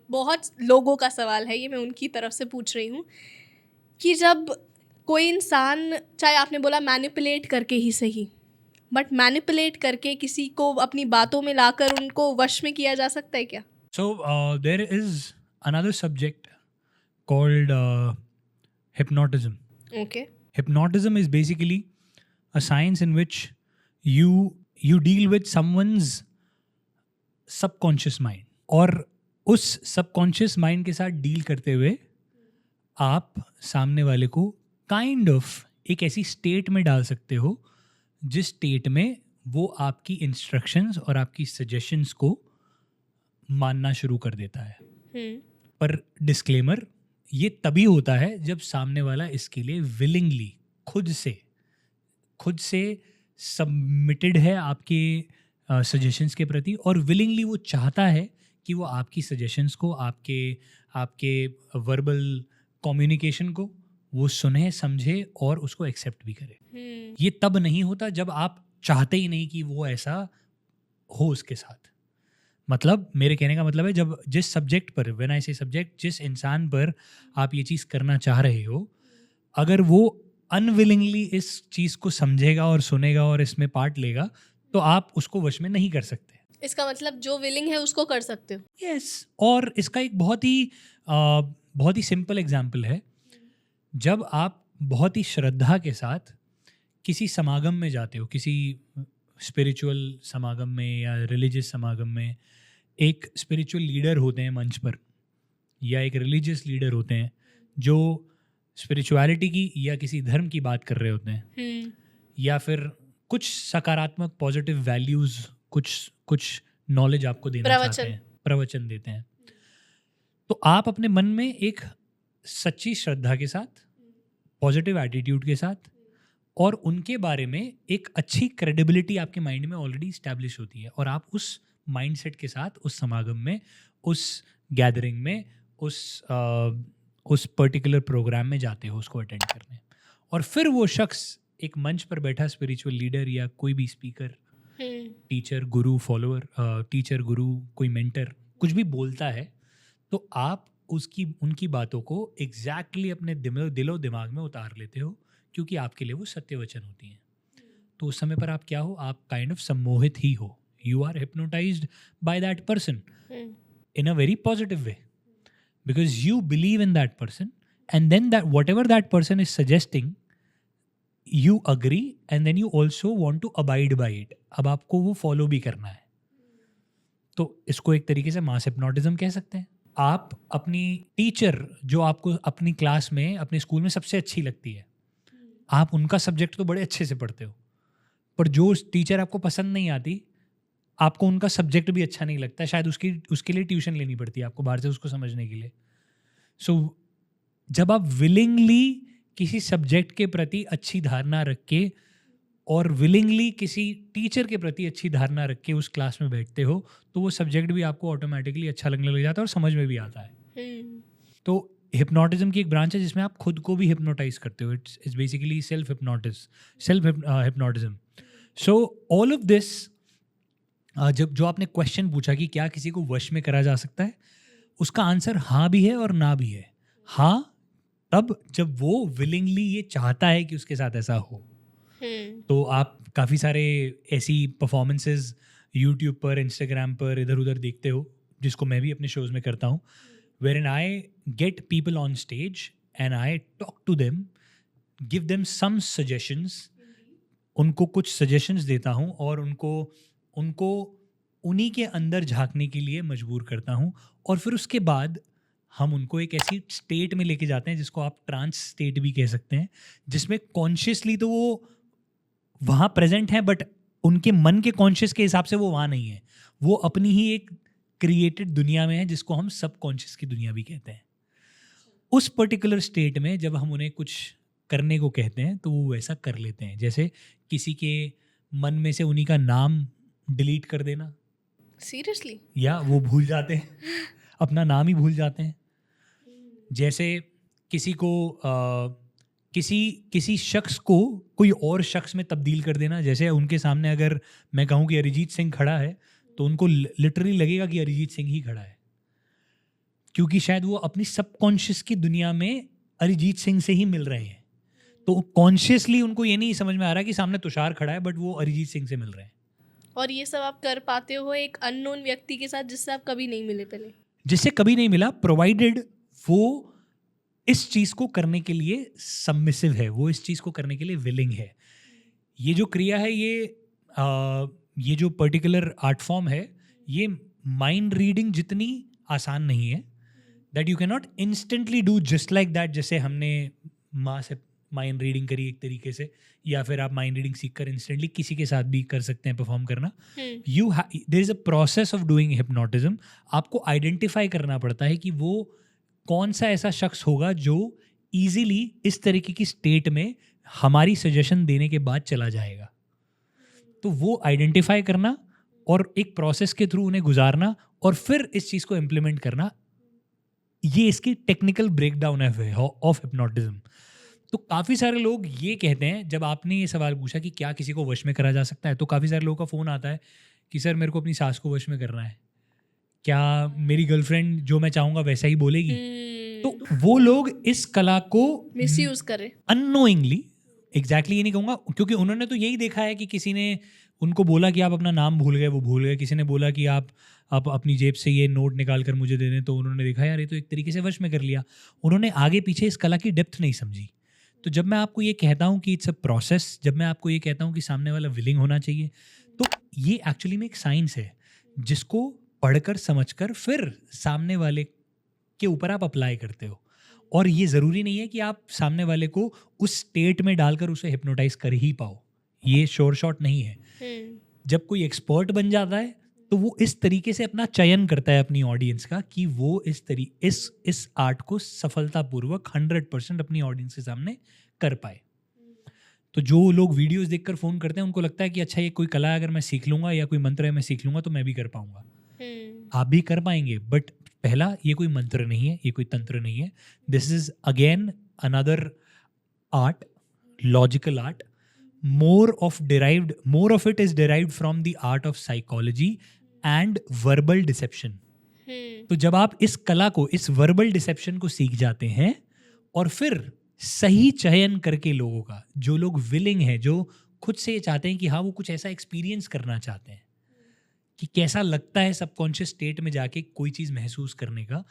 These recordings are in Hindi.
बहुत लोगों का सवाल है ये, मैं उनकी तरफ से पूछ रही हूँ कि जब कोई इंसान, चाहे आपने बोला मैनिपुलेट करके ही सही, बट मैनिपुलेट करके किसी को अपनी बातों में लाकर उनको वश में किया जा सकता है क्या? So there is another subject called hypnotism. Okay. Hypnotism is basically a science in which you deal with someone's subconscious mind. और उस subconscious mind के साथ डील करते हुए आप सामने वाले को काइंड ऑफ एक ऐसी स्टेट में डाल सकते हो जिस स्टेट में वो आपकी इंस्ट्रक्शंस और आपकी सजेशंस को मानना शुरू कर देता है. पर डिस्क्लेमर, ये तभी होता है जब सामने वाला इसके लिए विलिंगली खुद से सबमिटेड है आपके सजेशंस के प्रति, और विलिंगली वो चाहता है कि वो आपकी सजेशंस को, आपके वर्बल कम्युनिकेशन को वो सुने, समझे और उसको एक्सेप्ट भी करे. ये तब नहीं होता जब आप चाहते ही नहीं कि वो ऐसा हो उसके साथ. मतलब मेरे कहने का मतलब है, जब जिस सब्जेक्ट पर, व्हेन आई से सब्जेक्ट, जिस इंसान पर आप ये चीज़ करना चाह रहे हो, अगर वो अनविलिंगली इस चीज़ को समझेगा और सुनेगा और इसमें पार्ट लेगा, तो आप उसको वश में नहीं कर सकते. इसका मतलब जो विलिंग है उसको कर सकते हो. यस. और इसका एक बहुत ही सिंपल एग्जाम्पल है. जब आप बहुत ही श्रद्धा के साथ किसी समागम में जाते हो, किसी स्पिरिचुअल समागम में या रिलीजियस समागम में, एक स्पिरिचुअल लीडर होते हैं मंच पर, या एक रिलीजियस लीडर होते हैं जो स्पिरिचुअलिटी की या किसी धर्म की बात कर रहे होते हैं, या फिर कुछ सकारात्मक पॉजिटिव वैल्यूज़, कुछ नॉलेज आपको देना चाहते हैं, प्रवचन देते हैं. तो आप अपने मन में एक सच्ची श्रद्धा के साथ, पॉजिटिव एटीट्यूड के साथ, और उनके बारे में एक अच्छी क्रेडिबिलिटी आपके माइंड में ऑलरेडी इस्टेब्लिश होती है, और आप उस माइंडसेट के साथ उस समागम में, उस गैदरिंग में, उस पर्टिकुलर प्रोग्राम में जाते हो उसको अटेंड करने. और फिर वो शख्स, एक मंच पर बैठा स्पिरिचुअल लीडर या कोई भी स्पीकर, टीचर, गुरु, फॉलोअर, टीचर, गुरु, कोई मेंटर, कुछ भी बोलता है, तो आप उनकी बातों को एग्जैक्टली अपने दिलो दिमाग में उतार लेते हो, क्योंकि आपके लिए वो सत्य वचन होती हैं. तो उस समय पर आप क्या हो? आप काइंड ऑफ सम्मोहित ही हो. You are hypnotized by that person in a very positive way, because you believe in that person, and then that whatever that person is suggesting, you agree, and then you also want to abide by it. अब आपको वो फॉलो भी करना है. तो इसको एक तरीके से मास हिप्नोटिज्म कह सकते हैं. आप अपनी टीचर, जो आपको अपनी क्लास में, अपने स्कूल में सबसे अच्छी लगती है, आप उनका सब्जेक्ट तो बड़े अच्छे से पढ़ते हो, पर जो टीचर आपको पसंद नहीं आती, आपको उनका सब्जेक्ट भी अच्छा नहीं लगता, शायद उसके लिए ट्यूशन लेनी पड़ती है आपको बाहर से उसको समझने के लिए. सो जब आप विलिंगली किसी सब्जेक्ट के प्रति अच्छी धारणा रख के और विलिंगली किसी टीचर के प्रति अच्छी धारणा रख के उस क्लास में बैठते हो, तो वो सब्जेक्ट भी आपको ऑटोमेटिकली अच्छा लगने लग जाता है और समझ में भी आता है. तो हिप्नोटिज्म की एक ब्रांच है जिसमें आप खुद को भी हिप्नोटाइज करते हो. It's basically self hypnotism. So all of this, जब जो आपने क्वेश्चन पूछा कि क्या किसी को वश में करा जा सकता है, उसका आंसर हाँ भी है और ना भी है. हाँ तब जब वो विलिंगली ये चाहता है कि उसके साथ ऐसा हो. तो आप काफ़ी सारे ऐसी परफॉर्मेंसेस यूट्यूब पर, इंस्टाग्राम पर, इधर उधर देखते हो, जिसको मैं भी अपने शोज़ में करता हूँ, wherein I get people on stage and I talk to them, give them some suggestions. उनको कुछ suggestions देता हूँ और उनको उन्हीं के अंदर झांकने के लिए मजबूर करता हूँ, और फिर उसके बाद हम उनको एक ऐसी स्टेट में लेके जाते हैं जिसको आप ट्रांस स्टेट भी कह सकते हैं, जिसमें कॉन्शियसली तो वो वहाँ प्रेजेंट हैं, बट उनके मन के कॉन्शियस के हिसाब से वो वहाँ नहीं है. वो अपनी ही एक क्रिएटेड दुनिया में है, जिसको हम सबकॉन्शियस की दुनिया भी कहते हैं. उस पर्टिकुलर स्टेट में जब हम उन्हें कुछ करने को कहते हैं तो वो वैसा कर लेते हैं. जैसे किसी के मन में से उन्हीं का नाम डिलीट कर देना. सीरियसली? या वो भूल जाते हैं, अपना नाम ही भूल जाते हैं. जैसे किसी को किसी शख्स को कोई और शख्स में तब्दील कर देना. जैसे उनके सामने अगर मैं कहूँ कि अरिजीत सिंह खड़ा है, तो उनको लिटरली लगेगा कि अरिजीत सिंह ही खड़ा है. क्योंकि शायद वो अपनी सबकॉन्शियस की दुनिया में अरिजीत सिंह से ही मिल रहे हैं। तो कॉन्शियसली उनको ये नहीं समझ में आ रहा कि सामने तुषार खड़ा है, बट वो अरिजीत सिंह से मिल रहे हैं। और ये सब आप कर पाते हो एक अननोन व्यक्ति के साथ जिससे आप कभी नहीं मिले पहले। जिससे कभी नहीं मिला, प्रोवाइडेड वो इस चीज़ को करने के लिए सबमिसिव है, वो इस चीज़ को करने के लिए विलिंग है। ये जो क्रिया है, ये जो पर्टिकुलर आर्ट फॉर्म है, ये माइंड रीडिंग जितनी आसान नहीं है। That you can not instantly do just like that, जैसे हमने माँ से माइंड रीडिंग करी एक तरीके से, या फिर आप माइंड रीडिंग सीख कर इंस्टेंटली किसी के साथ भी कर सकते हैं परफॉर्म करना। There is a process of doing hypnotism. आपको आइडेंटिफाई करना पड़ता है कि वो कौन सा ऐसा शख्स होगा जो ईजिली इस तरीके की स्टेट में हमारी सजेशन देने के बाद चला जाएगा। तो वो आइडेंटिफाई करना और एक प्रोसेस के थ्रू उन्हें गुजारना और फिर इस चीज़ को इम्प्लीमेंट करना, ये इसकी टेक्निकल ब्रेकडाउन है ऑफ हिप्नोटिज्म। तो काफ़ी सारे लोग ये कहते हैं, जब आपने ये सवाल पूछा कि क्या किसी को वश में करा जा सकता है, तो काफ़ी सारे लोगों का फ़ोन आता है कि सर मेरे को अपनी सास को वश में करना है, क्या मेरी गर्लफ्रेंड जो मैं चाहूँगा वैसा ही बोलेगी? तो वो लोग इस कला को मिसयूज करे अननोइंगली, एग्जैक्टली ये नहीं कहूँगा, क्योंकि उन्होंने तो यही देखा है कि किसी ने उनको बोला कि आप अपना नाम भूल गए, वो भूल गए। किसी ने बोला कि आप अपनी जेब से ये नोट निकाल कर मुझे दे दें, तो उन्होंने देखा यार ये तो एक तरीके से वश में कर लिया। उन्होंने आगे पीछे इस कला की डेप्थ नहीं समझी। तो जब मैं आपको ये कहता हूँ कि इट्स अ प्रोसेस, जब मैं आपको ये कहता हूँ कि सामने वाला विलिंग होना चाहिए, तो ये एक्चुअली में एक साइंस है जिसको पढ़कर समझकर फिर सामने वाले के ऊपर आप अप्लाई करते हो। और ये ज़रूरी नहीं है कि आप सामने वाले को उस स्टेट में डालकर उसे हिप्नोटाइज कर ही पाओ, ये श्योर शॉट नहीं है। जब कोई एक्सपर्ट बन जाता है तो वो इस तरीके से अपना चयन करता है अपनी ऑडियंस का कि वो इस आर्ट को सफलतापूर्वक 100% अपनी ऑडियंस के सामने कर पाए। तो जो लोग वीडियोस देखकर फ़ोन करते हैं उनको लगता है कि अच्छा ये कोई कला है, अगर मैं सीख लूँगा या कोई मंत्र है मैं सीख लूँगा तो मैं भी कर पाऊँगा। आप भी कर पाएंगे, बट पहला ये कोई मंत्र नहीं है, ये कोई तंत्र नहीं है। This is again another art, logical art, more of it is derived from the art of psychology and verbal deception. तो जब आप इस कला को, इस वर्बल डिसेप्शन को सीख जाते हैं और फिर सही चयन करके लोगों का, जो लोग विलिंग है, जो खुद से ये चाहते हैं कि हाँ वो कुछ ऐसा एक्सपीरियंस करना चाहते हैं कि कैसा लगता है सबकॉन्शियस स्टेट में जाके कोई चीज़ महसूस करने का,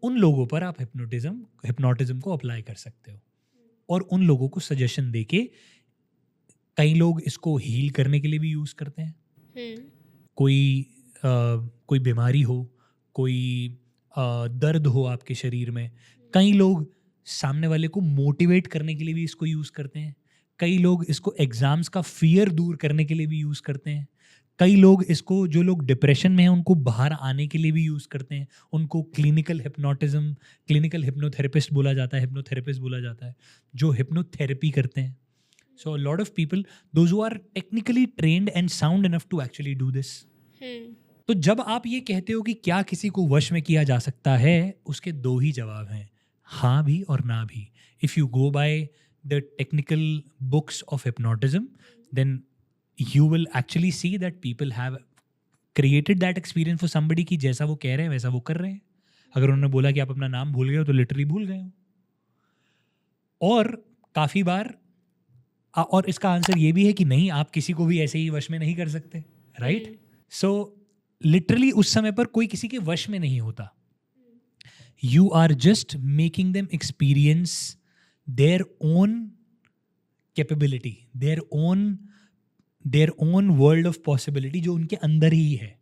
उन लोगों पर आप हिप्नोटिज्म को अप्लाई कर सकते हो। और उन लोगों को सजेशन देके, कई लोग इसको हील करने के लिए भी यूज़ करते हैं। कोई बीमारी हो, कोई दर्द हो आपके शरीर में, कई लोग सामने वाले को मोटिवेट करने के लिए भी इसको यूज़ करते हैं। कई लोग इसको एग्ज़ाम्स का फियर दूर करने के लिए भी यूज़ करते हैं। कई लोग इसको, जो लोग डिप्रेशन में हैं उनको बाहर आने के लिए भी यूज़ करते हैं। उनको क्लिनिकल हिप्नोथेरेपिस्ट बोला जाता है, हिप्नोथेरेपिस्ट बोला जाता है, जो हिप्नोथेरेपी करते हैं। So a lot of people, those who are technically trained and sound enough to actually do this. तो जब आप ये कहते हो कि क्या किसी को वश में किया जा सकता है, उसके दो ही जवाब हैं, हाँ भी और ना भी। If you go by the technical books of hypnotism, then you will actually see that people have created that experience for somebody कि जैसा वो कह रहे हैं वैसा वो कर रहे हैं। अगर उन्होंने बोला कि आप अपना नाम भूल गए हो तो लिटरली भूल गए हो। और काफ़ी बार और इसका आंसर ये भी है कि नहीं, आप किसी को भी ऐसे ही वश में नहीं कर सकते, राइट? सो लिटरली उस समय पर कोई किसी के वश में नहीं होता। You are just making them experience their own capability, their own world of possibility, जो उनके अंदर ही है।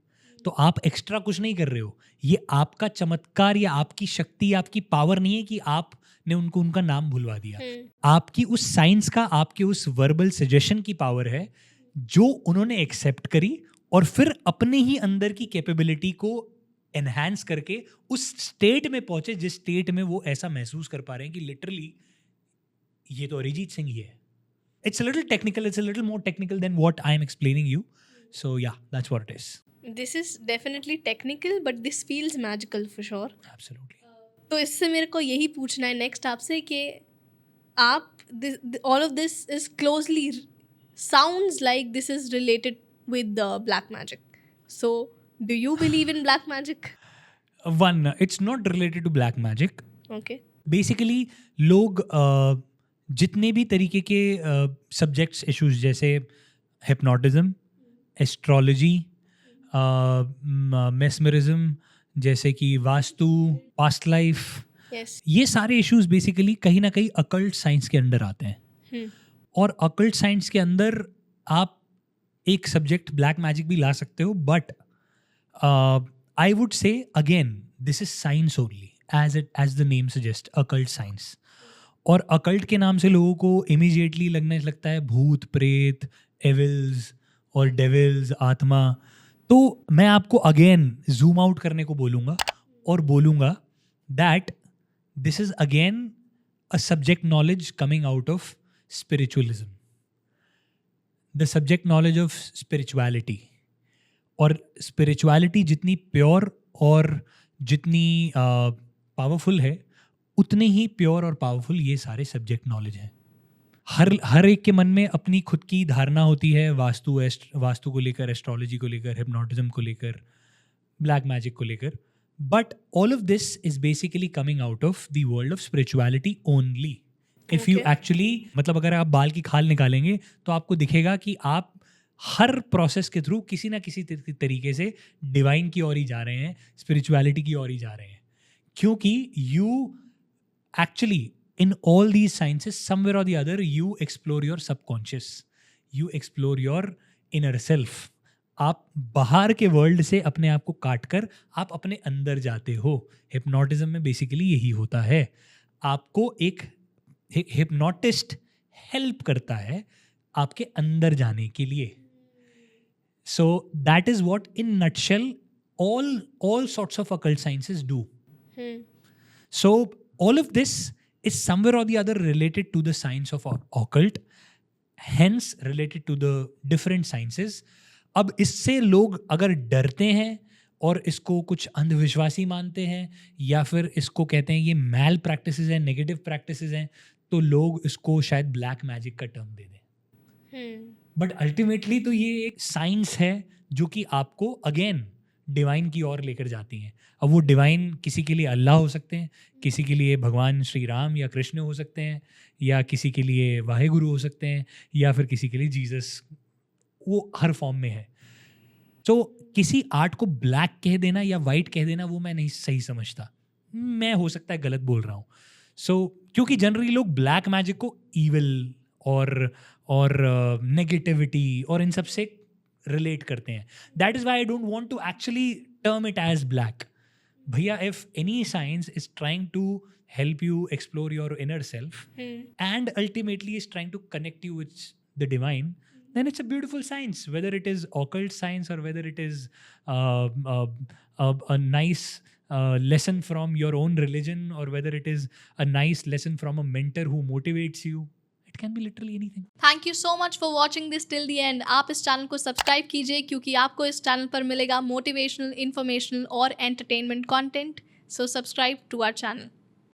तो आप एक्स्ट्रा कुछ नहीं कर रहे हो। ये आपका चमत्कार या आपकी शक्ति, आपकी पावर नहीं है कि आपने उनको उनका नाम भुलवा दिया। आपकी उस साइंस का, आपके उस वर्बल सजेशन की पावर है जो उन्होंने एक्सेप्ट करी और फिर अपने ही अंदर की कैपेबिलिटी को एनहांस करके उस स्टेट में पहुंचे जिस स्टेट में वो ऐसा महसूस कर पा रहे हैं कि लिटरली ये तो अरिजीत सिंह ही है। It's a little technical, it's a little more technical than what I'm explaining you. So yeah, that's what it is. This is definitely technical, but this feels magical for sure. Absolutely. तो इससे मेरे को यही पूछना है नेक्स्ट आपसे कि आप all of this is closely sounds like this is related with the black magic. So do you believe in black magic? One, it's not related to black magic. Okay. Basically लोग जितने भी तरीके के सब्जेक्ट्स इश्यूज जैसे हिप्नोटिज्म, एस्ट्रोलॉजी, मेस्मरिज्म, जैसे कि वास्तु, पास्ट लाइफ, Yes. ये सारे इश्यूज बेसिकली कहीं ना कहीं अकल्ट साइंस के अंडर आते हैं. Hmm. और अकल्ट साइंस के अंदर आप एक सब्जेक्ट ब्लैक मैजिक भी ला सकते हो, but I would say again this is science only, as the name suggest, occult science. और अकल्ट के नाम से लोगों को इमीडिएटली लगने लगता है भूत प्रेत, एविल्स और डेविल्स, आत्मा. तो मैं आपको अगेन जूम आउट करने को बोलूँगा और बोलूँगा that this is again a subject knowledge coming out of spiritualism, the subject knowledge of spirituality. और spirituality जितनी pure और जितनी powerful है, उतने ही pure और powerful ये सारे subject knowledge हैं. हर एक के मन में अपनी खुद की धारणा होती है वास्तु को लेकर, एस्ट्रोलॉजी को लेकर, हिप्नोटिज्म को लेकर, ब्लैक मैजिक को लेकर. But all of this is basically coming out of the world of spirituality only. If you actually, मतलब अगर आप बाल की खाल निकालेंगे तो आपको दिखेगा कि आप हर प्रोसेस के थ्रू किसी ना किसी तरीके से डिवाइन की ओर ही जा रहे हैं, स्पिरिचुअलिटी की ओर ही जा रहे हैं. क्योंकि you actually in all these sciences, somewhere or the other, you explore your subconscious, you explore your inner self. आप बाहर के वर्ल्ड से अपने आप को काट कर आप अपने अंदर जाते हो. हिप्नोटिज्म में बेसिकली यही होता है. आपको एक हिप्नोटिस्ट हेल्प करता है आपके अंदर जाने के लिए. So that is what in nutshell all sorts of occult sciences do. So all of this is somewhere or the other related to the science of occult, hence related to the different sciences. अब इससे लोग अगर डरते हैं और इसको कुछ अंधविश्वासी मानते हैं या फिर इसको कहते हैं ये मैल प्रैक्टिसेस हैं, नेगेटिव प्रैक्टिसेस हैं, तो लोग इसको शायद ब्लैक मैजिक का टर्म दे दें. बट अल्टीमेटली तो ये एक साइंस है जो कि आपको अगेन डिवाइन की ओर लेकर जाती हैं. अब वो डिवाइन किसी के लिए अल्लाह हो सकते हैं, किसी के लिए भगवान श्री राम या कृष्ण हो सकते हैं, या किसी के लिए वाहेगुरु हो सकते हैं, या फिर किसी के लिए जीसस. वो हर फॉर्म में है. तो किसी आर्ट को ब्लैक कह देना या वाइट कह देना वो मैं नहीं सही समझता. मैं हो सकता है गलत बोल रहा हूँ. सो क्योंकि जनरली लोग ब्लैक मैजिक को ईविल और नेगेटिविटी और इन सब से रिलेट करते हैं. That is why I don't want to actually term it as black. भैया, if any science is trying to help you explore your inner self and ultimately is trying to connect you with the divine, then it's a beautiful science, whether it is occult science or whether it is a nice lesson from your own religion, or whether it is a nice lesson from a mentor who motivates you. It can be literally anything. Thank you so much for watching this till the end. आप इस चैनल को सब्सक्राइब कीजिए क्योंकि आपको इस चैनल पर मिलेगा मोटिवेशनल, इंफॉर्मेशनल और entertainment content. So subscribe to our channel.